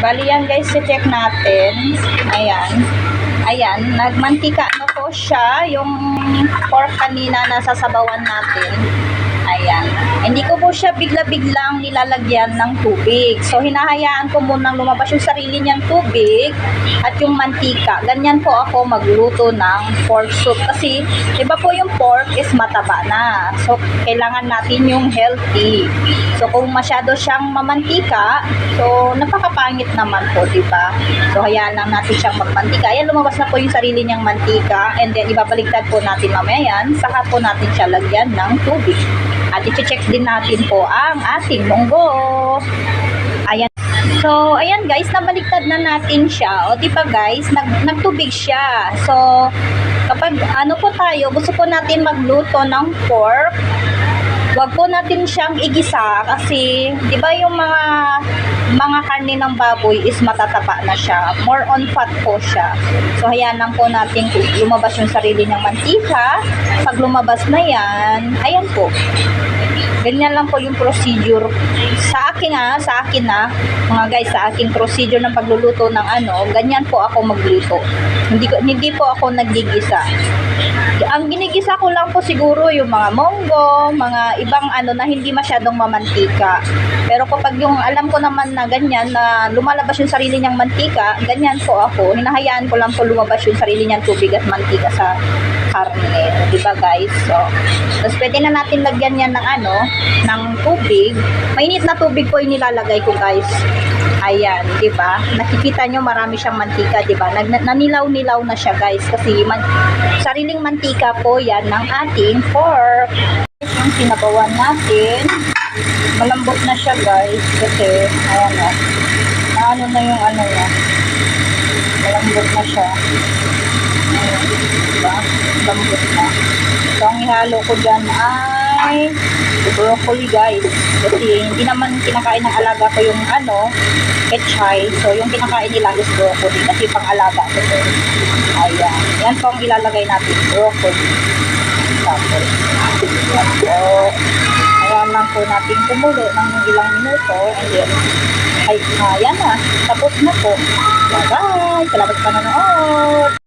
Bali yan guys, check natin. Ayan. Ayan, nagmantika na po siya. Yung pork kanina na sasabawan natin. Ayan. Hindi ko po siya bigla-biglang nilalagyan ng tubig. So, hinahayaan ko munang lumabas yung sarili niyang tubig at yung mantika. Ganyan po ako magluto ng pork soup. Kasi, iba po yung pork is mataba na. So, kailangan natin yung healthy. So, kung masyado siyang mamantika, so, napakapangit naman po, diba? So, hayaan lang natin siyang magmantika. Ayan, lumabas na po yung sarili niyang mantika. And then, ibabaliktad po natin mamaya yan. Saka po natin siya lagyan ng tubig. At i-check din natin po ang ating munggo. Ayan. So, ayan guys, nabaliktad na natin siya. O, diba guys, nagtubig siya. So, kapag ano po tayo, gusto po natin magluto ng pork, wag po natin siyang igisa kasi, di ba yung mga karne ng baboy is matataba na siya. More on fat po siya. So, hayaan lang po natin lumabas yung sarili ng mantika. Pag lumabas na yan, ayan po. Ganyan lang po yung procedure. Sa akin mga guys, sa aking procedure ng pagluluto ng ganyan po ako magluto. Hindi po ako naggigisa. Ang ginigisa ko lang po siguro yung mga monggo, mga ibang na hindi masyadong mamantika. Pero kapag yung alam ko naman na ganyan, na lumalabas yung sarili niyang mantika, ganyan po ako. Hinahayaan ko lang po lumabas yung sarili niyang tubig at mantika sa karne. Diba guys? So, tapos pwede na natin lagyan yan ng tubig. Mainit na tubig po yung nilalagay ko guys. Ayan, diba? Nakikita nyo marami siyang mantika, diba? Nanilaw-nilaw na siya guys kasi sariling mantika po yan ng ating pork. Yung sinabawan natin, malambot na siya guys kasi, ayan o. Naano na yung niya. Malambot na siya. Ayan, diba? Malambot na. So, ang ihalo ko dyan ay broccoli guys. Kasi hindi naman kinakain ng alaga ko yung pechay. So, yung kinakain nila is broccoli kasi pang alaga ko. Ayan. Yan po ang ilalagay natin. Broccoli. Tapos, ayan lang po natin kumulo ng ilang minuto. And then, ayan na. Tapos na po. Bye-bye. Salamat sa panonood.